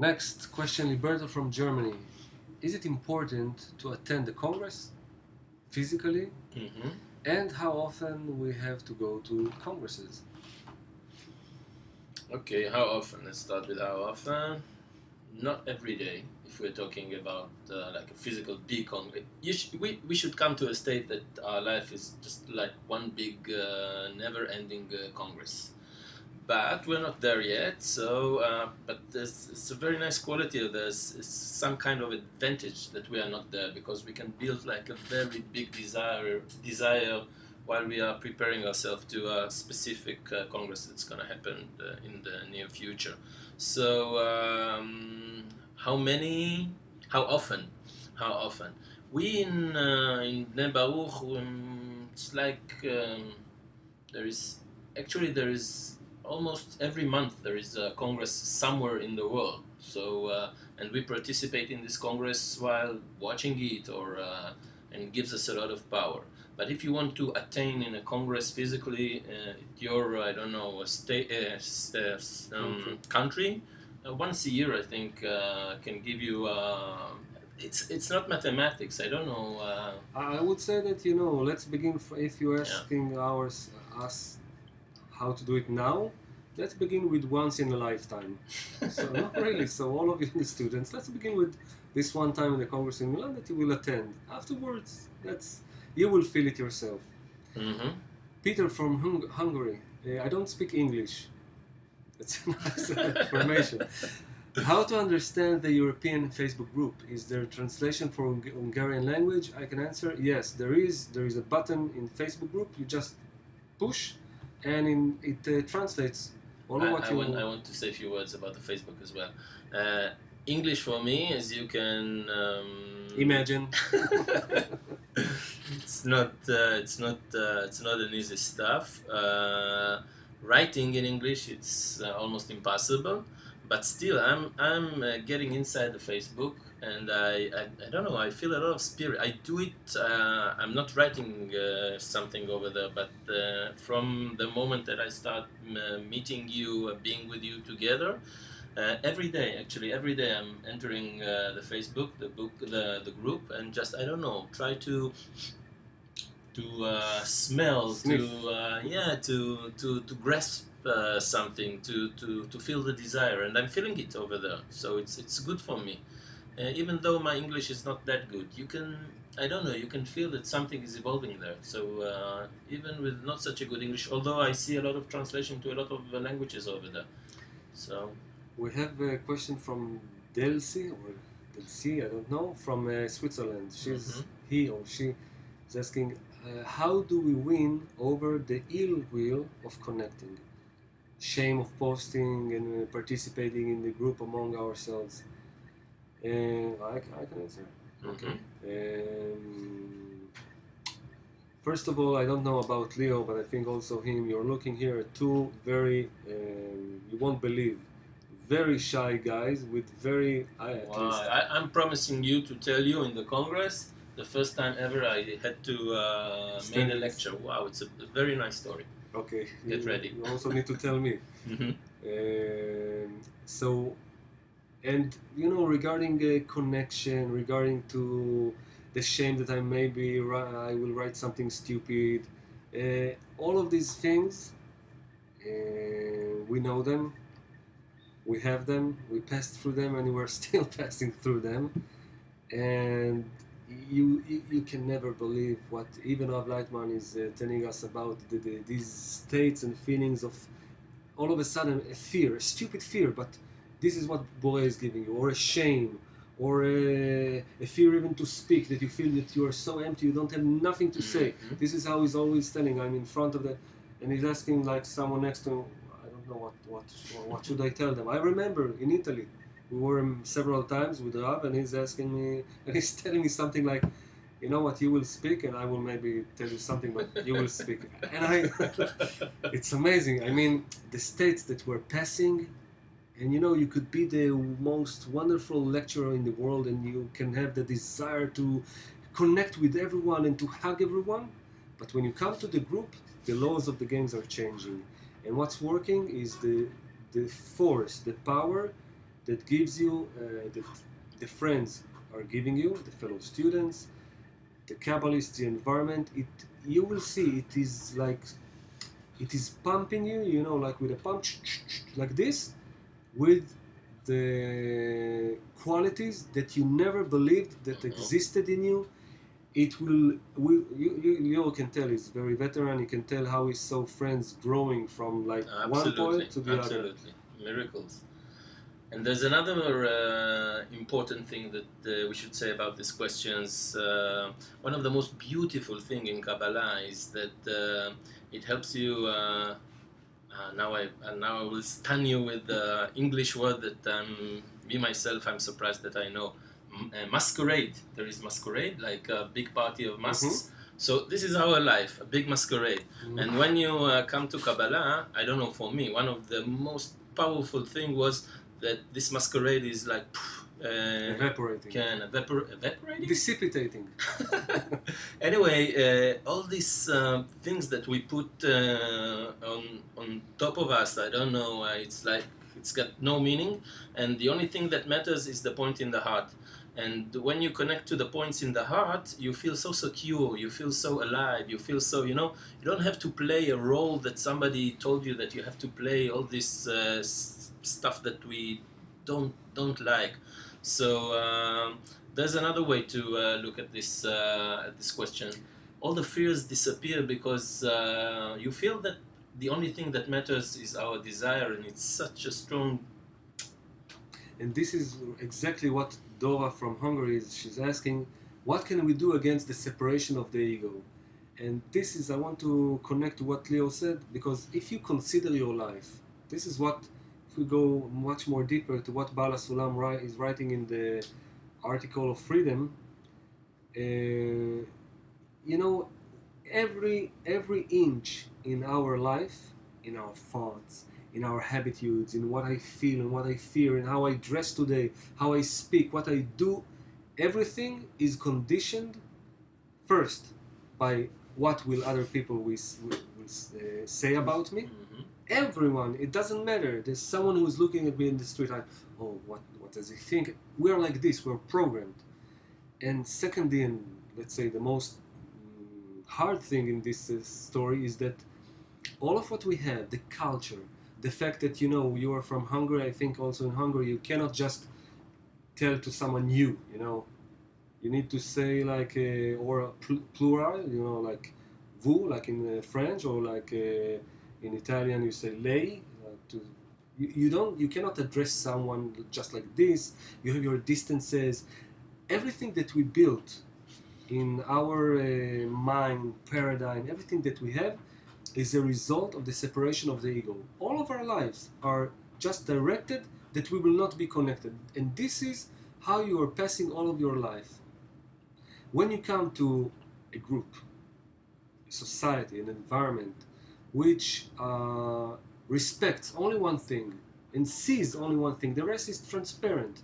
Next question, Liberto from Germany. Is it important to attend the Congress physically? Mm-hmm. And how often we have to go to congresses? Okay, how often? Let's start with how often. Not every day. If we're talking about like a physical big congress, we should come to a state that our life is just like one big, never-ending congress. But we're not there yet. So, but it's a very nice quality of this. It's some kind of advantage that we are not there because we can build like a very big desire while we are preparing ourselves to a specific congress that's going to happen in the near future. So, how many? How often? How often? We in Bnei Baruch, it's like there is almost every month there is a congress somewhere in the world. So and we participate in this congress while watching it, or and it gives us a lot of power. But if you want to attain in a congress physically, your I don't know state country, once a year I think can give you. It's not mathematics. I don't know. I would say that, let's begin, if you're asking us how to do it now, let's begin with once in a lifetime. So not really, so all of you the students, let's begin with this one time in the Congress in Milan that you will attend. Afterwards, you will feel it yourself. Mm-hmm. Peter from Hungary, I don't speak English. That's nice information. How to understand the European Facebook group? Is there a translation for Hungarian language? I can answer, yes, there is. There is a button in Facebook group, you just push, and it translates all of what I want to say a few words about the Facebook as well. English for me, as you can imagine, it's not an easy stuff. Writing in English, it's almost impossible. But still, I'm getting inside the Facebook, and I don't know. I feel a lot of spirit. I do it. I'm not writing something over there, but from the moment that I start meeting you, being with you together, every day I'm entering the Facebook, the group, and just I don't know. Try to smell, sniff. to grasp something, to feel the desire, and I'm feeling it over there. So it's good for me. Even though my English is not that good, you can feel that something is evolving there. So even with not such a good English, although I see a lot of translation to a lot of languages over there. So we have a question from Delcy, I don't know, from Switzerland. He or she is asking, how do we win over the ill will of connecting? Shame of posting and participating in the group among ourselves. I can answer. okay. First of all, I don't know about Leo, but I think also him. You're looking here at two very, you won't believe, very shy guys with very. I'm promising you to tell you in the Congress. The first time ever I had to make a lecture. Wow, it's a very nice story. Okay. Get ready. You also need to tell me. So, and regarding connection, regarding to the shame that I will write something stupid. All of these things, we know them, we have them, we passed through them, and we're still passing through them. And you can never believe what even Rav Leitman is telling us about these states and feelings of all of a sudden a fear, a stupid fear, but this is what Borei is giving you, or a shame, or a fear even to speak, that you feel that you are so empty, you don't have nothing to say. This is how he's always telling. I'm in front of and he's asking like someone next to him, I don't know what should I tell them. I remember in Italy, we were several times with Rav, and he's asking me, and he's telling me something like, you know what, you will speak, and I will maybe tell you something, but you will speak. And it's amazing. I mean, the states that we're passing, and you could be the most wonderful lecturer in the world, and you can have the desire to connect with everyone and to hug everyone. But when you come to the group, the laws of the games are changing. And what's working is the force, the power that gives you, that the friends are giving you, the fellow students, the Kabbalists, the environment, you will see it is like, it is pumping you, you know, like with a pump, like this, with the qualities that you never believed that existed in you. It will, you can tell he's very veteran, you can tell how he saw friends growing from like one point to the other. Absolutely, miracles. And there's another important thing that we should say about these questions. One of the most beautiful thing in Kabbalah is that it helps you. Now I will stun you with the English word that me myself I'm surprised that I know. Masquerade. There is masquerade, like a big party of masks. So this is our life, a big masquerade. And when you come to Kabbalah, I don't know, for me, one of the most powerful thing was that this masquerade is like evaporating. Evaporating? Dissipating. Anyway, all these things that we put on top of us, I don't know, it's like, it's got no meaning, and the only thing that matters is the point in the heart. And when you connect to the points in the heart, you feel so secure, you feel so alive, you feel so, you know, you don't have to play a role that somebody told you that you have to play, all this stuff that we don't like. So there's another way to look at this question. All the fears disappear because you feel that the only thing that matters is our desire, and it's such a strong. And this is exactly what Dora from Hungary is. She's asking, what can we do against the separation of the ego? And this is, I want to connect to what Leo said, because if you consider your life, this is what, if we go much more deeper to what Bala Sulam is writing in the article of freedom, you know, every inch in our life, in our thoughts, in our habitudes, in what I feel and what I fear, and how I dress today, how I speak, what I do, everything is conditioned first by what will other people will say about me. Everyone, it doesn't matter. There's someone who is looking at me in the street like, oh, what does he think? We're like this, we're programmed. And secondly, and let's say the most hard thing in this story is that all of what we have, the culture, the fact that, you know, you are from Hungary, I think also in Hungary, you cannot just tell to someone you know. You need to say like, or a plural, you know, like vous, like in French, or like in Italian you say lei. You cannot address someone just like this. You have your distances. Everything that we built in our mind, paradigm, everything that we have is a result of the separation of the ego. All of our lives are just directed that we will not be connected. And this is how you are passing all of your life. When you come to a group, a society, an environment, which respects only one thing and sees only one thing, the rest is transparent.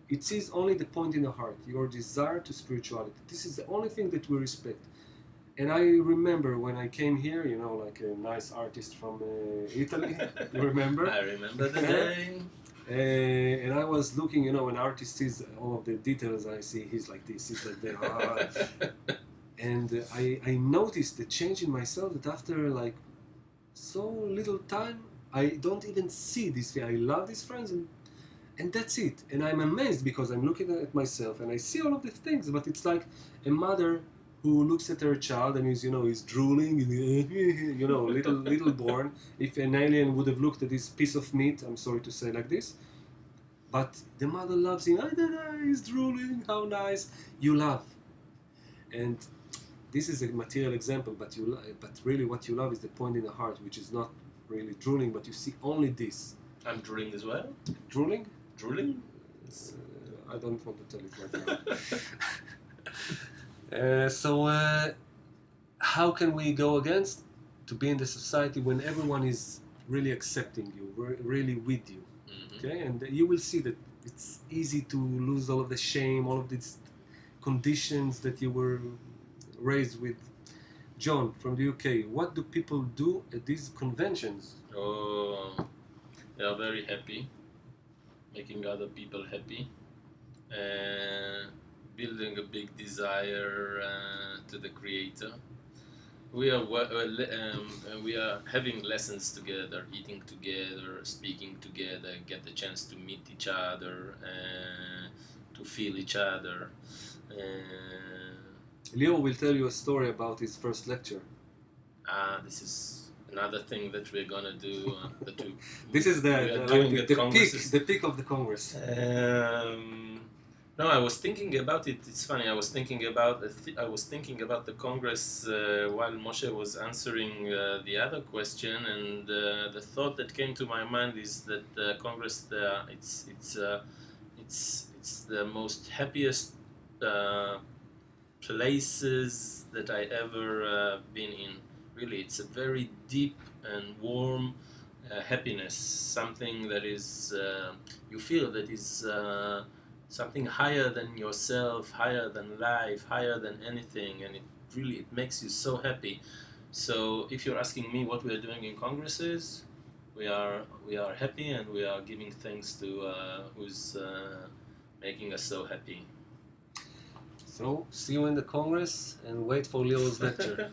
It sees only the point in the heart, your desire to spirituality. This is the only thing that we respect. And I remember when I came here, you know, like a nice artist from Italy, you remember? I remember the day. And I was looking, you know, when an artist sees all of the details, I see he's like this, he's like that. And I noticed the change in myself that after like so little time, I don't even see this. I love these friends and that's it. And I'm amazed because I'm looking at myself and I see all of the things, but it's like a mother who looks at her child and is, you know, is drooling, you know, little born. If an alien would have looked at this piece of meat, I'm sorry to say like this, but the mother loves him. He's drooling, how nice. You love. And this is a material example, but really what you love is the point in the heart, which is not really drooling, but you see only this. I'm drooling as well. Drooling? Drooling? I don't want to tell it right now. So how can we go against to be in the society when everyone is really accepting you, really with you? Okay, and you will see that it's easy to lose all of the shame, all of these conditions that you were raised with. John from the UK, what do people do at these conventions? Oh, they are very happy. making other people happy, building a big desire to the Creator. We are having lessons together, eating together, speaking together, get the chance to meet each other, to feel each other. Leo will tell you a story about his first lecture. This is another thing that we're gonna do. This is the peak of the Congress. No, I was thinking about it. It's funny. I was thinking about the Congress while Moshe was answering the other question, and the thought that came to my mind is that Congress, it's the most happiest places that I ever been in. Really, it's a very deep and warm happiness. Something that is you feel that is. Something higher than yourself, higher than life, higher than anything, and it makes you so happy. So if you're asking me what we are doing in congresses, we are happy, and we are giving thanks to who's making us so happy. So see you in the Congress and wait for Leo's lecture.